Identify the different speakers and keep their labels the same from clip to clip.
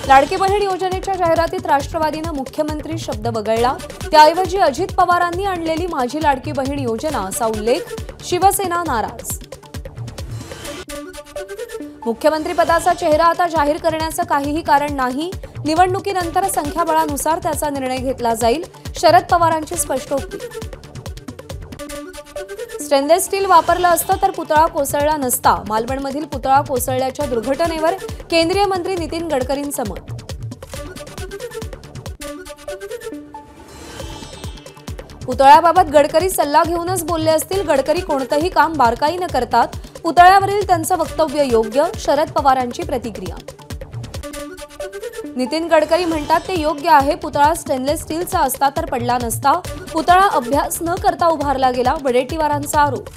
Speaker 1: लाडकी बहीण योजनेच्या जाहिरातीत राष्ट्रवादीने मुख्यमंत्री शब्द वगळला। त्याऐवजी अजित पवारांनी आणलेली माझी लाडकी बहीण योजना असा उल्लेख। शिवसेना नाराज। मुख्यमंत्री पदाचा चेहरा आता जाहीर करण्याचं काहीही कारण नाही। निवडणुकीनंतर संख्याबळानुसार त्याचा निर्णय घेतला जाईल। शरद पवारांची स्पष्टोक्ती। स्टेनलेस स्टील वापरलं असतं तर पुतळा कोसळला नसता। मालवणमधील पुतळा कोसळल्याच्या दुर्घटनेवर केंद्रीय मंत्री नितीन गडकरींचं मत। पुतळ्याबाबत गडकरी सल्ला घेऊनच बोलले असतील। गडकरी कोणतंही काम बारकाईने करतात। पुतळ्यावरील त्यांचं वक्तव्य योग्य। शरद पवारांची प्रतिक्रिया। नितीन गडकरी म्हणतात ते योग्य आहे। पुतळा स्टेनलेस स्टीलचा असता तर पडला नसता। पुतळा अभ्यास न करता उभारला गेला। वडेट्टीवारांचा आरोप।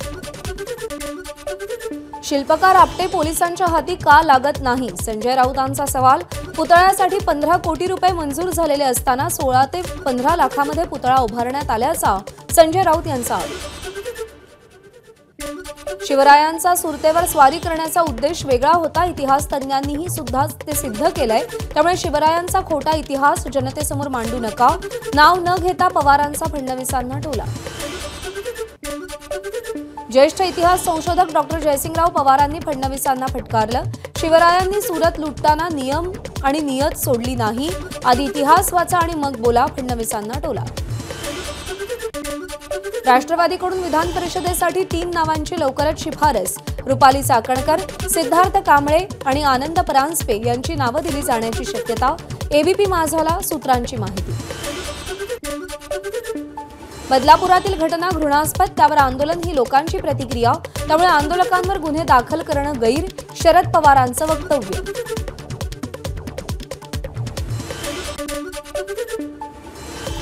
Speaker 1: शिल्पकार आपटे पोलिसांच्या हाती का लागत नाही? संजय राऊतांचा सवाल। पुतळ्यासाठी 15 कोटी रुपये मंजूर झालेले असताना 16 ते 15 लाखांमध्ये पुतळा उभारण्यात आल्याचा संजय राऊत यांचा आरोप। शिवरायांचा सुरतेवर स्वारी करण्याचा उद्देश वेगळा होता। इतिहास तज्ञांनीही सुद्धा ते सिद्ध केलंय। त्यामुळे शिवरायांचा खोटा इतिहास जनतेसमोर मांडू नका। नाव न घेता पवारांचा फडणवीसांना टोला। ज्येष्ठ इतिहास संशोधक डॉक्टर जयसिंगराव पवारांनी फडणवीसांना फटकारलं। शिवरायांनी सुरत लुटताना नियम आणि नियत सोडली नाही। आधी इतिहास वाचा आणि मग बोला। फडणवीसांना टोला। राष्ट्रवादीकडून विधान परिषदेसाठी 3 नावांची लवकरच शिफारस। रुपाली चाकणकर, सिद्धार्थ कांबळे आणि आनंद परांजपे यांची नावं दिली जाण्याची शक्यता। एबीपी माझाला सूत्रांची माहिती। बदलापुरातील घटना घृणास्पद। त्यावर आंदोलन ही लोकांची प्रतिक्रिया। त्यामुळे आंदोलकांवर गुन्हे दाखल करणं गैर। शरद पवारांचं वक्तव्य।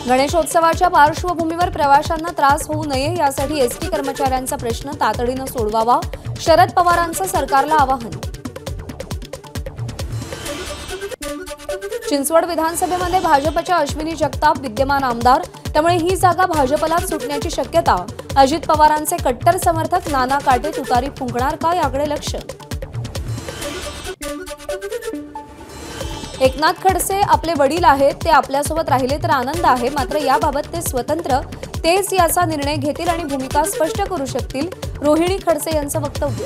Speaker 1: गणेशोत्सवाच्या पार्श्वभूमीवर प्रवाशांना त्रास होऊ नये यासाठी एसटी कर्मचाऱ्यांचा प्रश्न तातडीनं सोडवावा। शरद पवारांचं सरकारला आवाहन। चिंचवड विधानसभेमध्ये भाजपच्या अश्विनी जगताप विद्यमान आमदार। त्यामुळे ही जागा भाजपलाच सुटण्याची शक्यता। अजित पवारांचे कट्टर समर्थक नाना काटे तुतारी फुंकणार का याकडे लक्ष। एकनाथ खडसे आपले वडील आहेत। ते आपल्यासोबत राहिले तर आनंद आहे। मात्र याबाबत ते स्वतंत्र तेच याचा निर्णय घेतील आणि भूमिका स्पष्ट करू शकतील। रोहिणी खडसे यांचं वक्तव्य।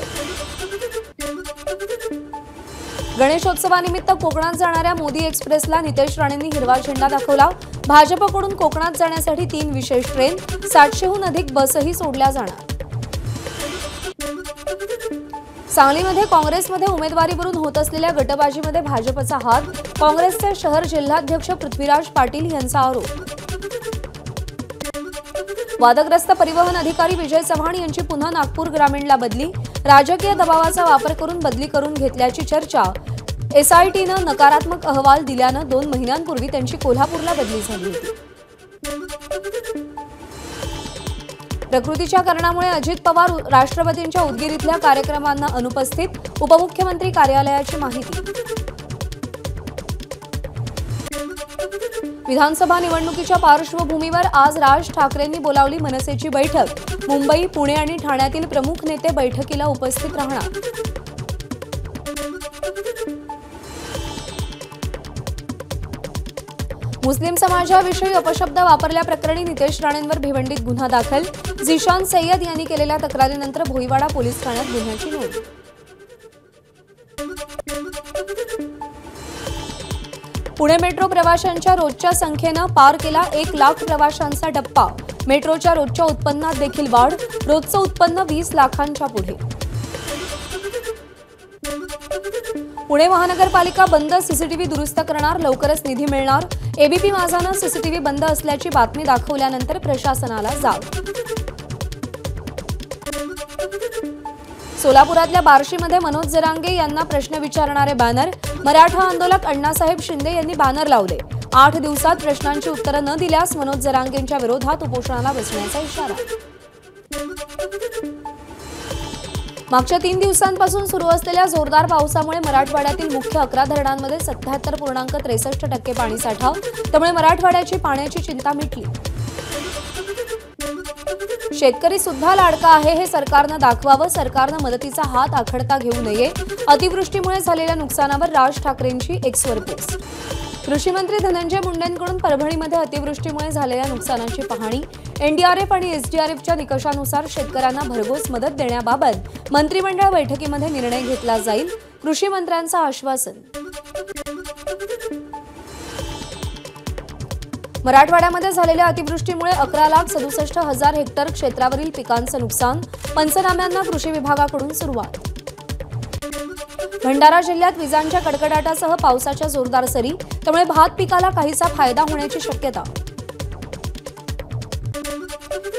Speaker 1: गणेशोत्सवानिमित्त कोकणात जाणाऱ्या मोदी एक्सप्रेसला नितेश राणेंनी हिरवा झेंडा दाखवला। भाजपकडून कोकणात जाण्यासाठी 3 विशेष ट्रेन, 700हून अधिक बसही सोडल्या जाणार। सांगलीमध्ये काँग्रेसमध्ये उमेदवारीवरून होत असलेल्या गटबाजीमध्ये भाजपचा हात। काँग्रेसचे शहर जिल्हाध्यक्ष पृथ्वीराज पाटील यांचा आरोप। वादग्रस्त परिवहन अधिकारी विजय चव्हाण यांची पुन्हा नागपूर ग्रामीणला बदली। राजकीय दबावाचा वापर करून बदली करून घेतल्याची चर्चा। एसआयटीनं नकारात्मक अहवाल दिल्यानं 2 महिन्यांपूर्वी त्यांची कोल्हापूरला बदली झाली होती। प्रकृतीच्या कारणामुळे अजित पवार राष्ट्रपतींच्या उदगीरीतल्या कार्यक्रमांना अनुपस्थित। उपमुख्यमंत्री कार्यालयाची माहिती। विधानसभा निवडणुकीच्या पार्श्वभूमीवर आज राज ठाकरेंनी बोलावली मनसेची बैठक। मुंबई, पुणे आणि ठाण्यातील प्रमुख नेते बैठकीला उपस्थित राहणार। मुस्लिम समाजाविषयी अपशब्द वापरल्याप्रकरणी नितेश राणेंवर भिवंडीत गुन्हा दाखल। झिशान सय्यद यांनी केलेल्या तक्रारीनंतर भोईवाडा पोलीस ठाण्यात गुन्ह्याची नोंद। पुणे मेट्रो प्रवाशांच्या रोजच्या संख्येनं पार केला 1 लाख प्रवाशांचा टप्पा। मेट्रोच्या रोजच्या उत्पन्नात देखील वाढ। रोजचं उत्पन्न 20 लाखांच्या पुढे। पुणे महानगरपालिका बंद सीसीटीव्ही दुरुस्त करणार। लवकरच निधी मिळणार। एबीपी माझानं सीसीटीव्ही बंद असल्याची बातमी दाखवल्यानंतर प्रशासनाला जाग। सोलापुरातल्या बार्शीमध्ये मनोज जरांगे यांना प्रश्न विचारणारे बॅनर। मराठा आंदोलक अण्णासाहेब शिंदे यांनी बॅनर लावले। 8 दिवसात प्रश्नांची उत्तरं न दिल्यास मनोज जरांगेंच्या विरोधात उपोषणाला बसण्याचा इशारा। मागच्या 3 दिवसांपासून सुरू असलेल्या जोरदार पावसामुळे मराठवाड्यातील मुख्य 11 धरणांमध्ये 77.63% पाणीसाठा। त्यामुळे मराठवाड्याची पाण्याची चिंता मिटली। शेतकरी सुद्धा लाडका आहे हे सरकारनं दाखवावं, सरकारनं मदतीचा हात आखडता घेऊ नये. अतिवृष्टीमुळे झालेल्या नुकसानावर राज ठाकरेंची एक्सवर पोस्ट. कृषी मंत्री धनंजय मुंडेंकडून परभणीमध्ये अतिवृष्टीमुळे झालेल्या नुकसानाची पाहणी. एनडीआरएफ आणि एसडीआरएफच्या निकषानुसार शेतकऱ्यांना भरघोस मदत देण्याबाबत मंत्रिमंडळ बैठकीमध्ये निर्णय घेतला जाईल. कृषी मंत्र्यांचं आश्वासन. मराठवाड्यामध्ये झालेल्या अतिवृष्टीमुळे 11,67,000 हेक्टर क्षेत्रावरील पिकांचं नुकसान. पंचनाम्यांना कृषी विभागाकडून सुरुवात. भंडारा जिल्ह्यात विजांच्या कडकडाटासह पावसाच्या जोरदार सरी, त्यामुळे भात पिकाला काहीसा फायदा होण्याची शक्यता.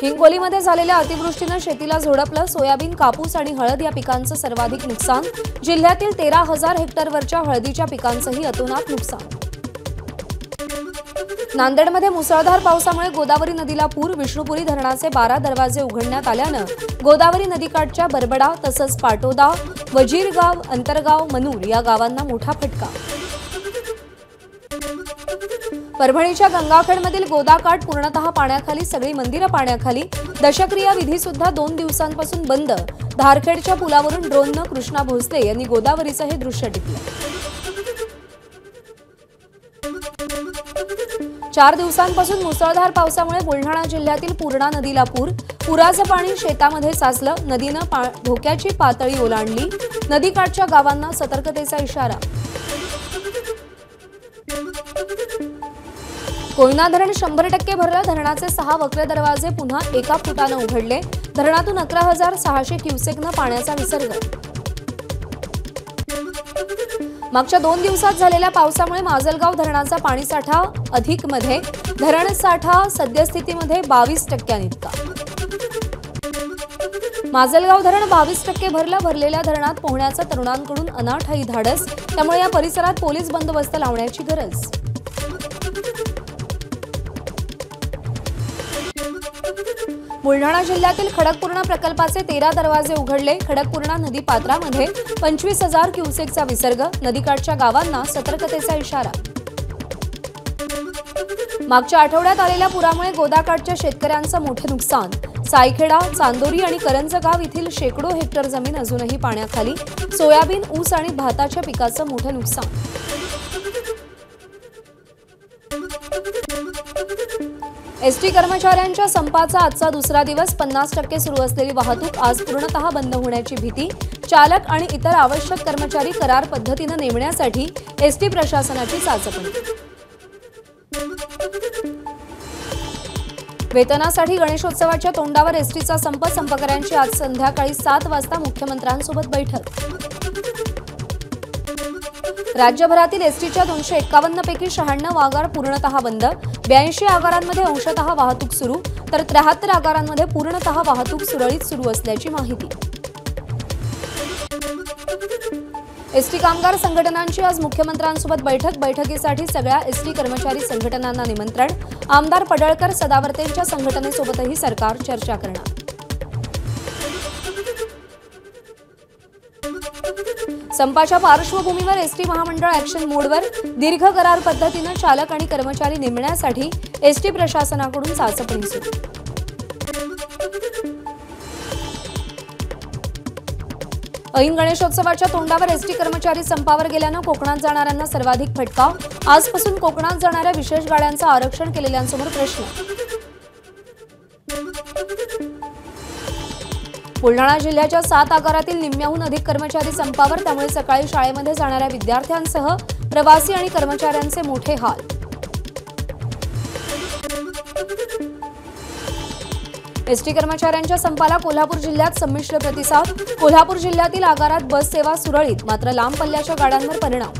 Speaker 1: हिंगोलीमध्ये झालेल्या अतिवृष्टीनं शेतीला झोडपलं. सोयाबीन, कापूस आणि हळद या पिकांचं सर्वाधिक नुकसान. जिल्ह्यातील 13,000 हेक्टरवरच्या हळदीच्या पिकांचंही अतोनात नुकसान. नांदेडमध्ये मुसळधार पावसामुळे गोदावरी नदीला पूर. विष्णुपुरी धरणाचे 12 दरवाजे उघडण्यात आल्यानं गोदावरी नदीकाठच्या बरबडा तसंच पाटोदा, वजीरगाव, अंतरगाव, मनूर या गावांना मोठा फटका. परभणीच्या गंगाखेडमधील गोदाकाठ पूर्णतः पाण्याखाली. सगळी मंदिरं पाण्याखाली. दशक्रिया विधी सुद्धा 2 दिवसांपासून बंद. धारखेडच्या पुलावरून ड्रोननं कृष्णा भोसले यांनी गोदावरीचं हे दृश्य टिपलं. 4 दिवसांपासून मुसळधार पावसामुळे बुलढाणा जिल्ह्यातील पूर्णा नदीला पूर. पुराचं पाणी शेतामध्ये साचलं. नदीनं धोक्याची पातळी ओलांडली. नदीकाठच्या गावांना सतर्कतेचा इशारा. कोयना धरण 100% भरलं. धरणाचे 6 वक्र दरवाजे पुन्हा 1 फुटानं उघडले. धरणातून 11,600 क्युसेकनं पाण्याचा विसर्ग. मागच्या 2 दिवसात झालेल्या पावसामुळे माजलगाव धरणाचा पाणीसाठा अधिकमध्ये. धरण साठा सद्यस्थितीमध्ये 22% इतका. माजलगाव धरण 22% भरलं. भरलेल्या धरणात पोहण्याचं तरुणांकडून अनाठायी धाडस. त्यामुळे या परिसरात पोलीस बंदोबस्त लावण्याची गरज. बुलढाणा जिल्ह्यातील खडकपूर्णा प्रकल्पाचे 13 दरवाजे उघडले. खडकपूर्णा नदी पात्रामध्ये 25,000 क्युसेकचा विसर्ग. नदीकाठच्या गावांना सतर्कतेचा इशारा. मागच्या आठवड्यात आलेल्या पुरामुळे गोदाकाठच्या शेतकऱ्यांचं मोठे नुकसान. सायखेडा, चांदोरी आणि करंजगाव येथील शेकडो हेक्टर जमीन अजूनही पाण्याखाली. सोयाबीन, ऊस आणि भाताच्या पिकाचं मोठं नुकसान. एसटी कर्मचाऱ्यांच्या संपाचा आजचा दुसरा दिवस. 50% सुरू असलेली वाहतूक आज पूर्णतः बंद होण्याची भीती. चालक आणि इतर आवश्यक कर्मचारी करार पद्धतीनं नेमण्यासाठी एसटी प्रशासनाची चाचपणी. वेतनासाठी गणेशोत्सवाच्या तोंडावर एसटीचा संप. संपकऱ्यांची आज संध्याकाळी 7 वाजता मुख्यमंत्र्यांसोबत बैठक. राज्यभरातील एसटीच्या 251 पैकी 96 आगार पूर्णतः बंद. 82 आगारांमध्ये अंशतः वाहतूक सुरू, तर 73 आगारांमध्ये पूर्णतः वाहतूक सुरळीत सुरू असल्याची माहिती. एसटी कामगार संघटनांची आज मुख्यमंत्र्यांसोबत बैठक. बैठकीसाठी सगळ्या एसटी कर्मचारी संघटनांना निमंत्रण. आमदार पडळकर, सदावर्तेंच्या संघटनेसोबतही सरकार चर्चा करणार. संपाच्या पार्श्वभूमीवर एसटी महामंडळ ॲक्शन मोडवर. दीर्घ करार पद्धतीनं चालक आणि कर्मचारी नेमण्यासाठी एसटी प्रशासनाकडून चाचपणी सुरू. ऐन गणेशोत्सवाच्या तोंडावर एसटी कर्मचारी संपावर गेल्यानं कोकणात जाणाऱ्यांना सर्वाधिक फटका. आजपासून कोकणात जाणाऱ्या विशेष गाड्यांचं आरक्षण केलेल्यांसमोर प्रश्न. बुलढाणा जिल्ह्याच्या 7 आगारातील निम्म्याहून अधिक कर्मचारी संपावर. त्यामुळे सकाळी शाळेमध्ये जाणाऱ्या विद्यार्थ्यांसह प्रवासी आणि कर्मचाऱ्यांचे मोठे हाल. एसटी कर्मचाऱ्यांच्या संपाला कोल्हापूर जिल्ह्यात संमिश्र प्रतिसाद. कोल्हापूर जिल्ह्यातील आगारात बस सेवा सुरळीत, मात्र लांब पल्ल्याच्या गाड्यांवर परिणाम.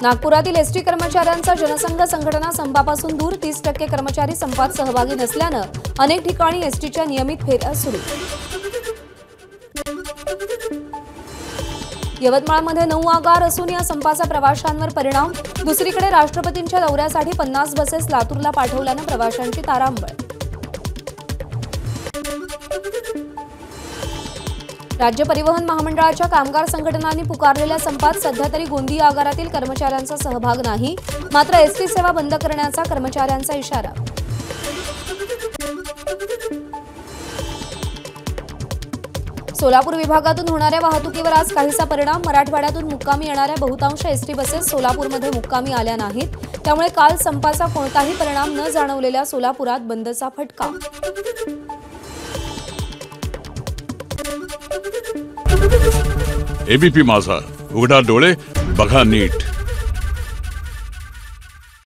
Speaker 1: नागपुरातील एसटी कर्मचाऱ्यांचा जनसंघ संघटना संपापासून दूर. 30% कर्मचारी संपात सहभागी नसल्यानं अनेक ठिकाणी एसटीच्या नियमित फेऱ्या सुरू. यवतमाळमध्ये 9 आगार असून या संपाचा प्रवाशांवर परिणाम. दुसरीकडे राष्ट्रपतींच्या दौऱ्यासाठी 50 बसेस लातूरला पाठवल्यानं प्रवाशांची तारांबळ. राज्य परिवहन महामंडळाच्या कामगार संघटनांनी पुकारलेल्या संपात सध्या तरी गोंदिया आगारातील कर्मचाऱ्यांचा सहभाग नाही, मात्र एसटी सेवा बंद करण्याचा कर्मचाऱ्यांचा इशारा. सोलापूर विभागातून होणाऱ्या वाहतुकीवर आज काहीसा परिणाम. मराठवाड्यातून मुक्कामी येणाऱ्या बहुतांश एसटी बसेस सोलापूरमध्ये मुक्कामी आल्या नाहीत, त्यामुळे काल संपाचा कोणताही परिणाम न जाणवलेल्या सोलापुरात बंदचा फटका.
Speaker 2: एबीपी माझा, उघडा डोळे बघा नीट.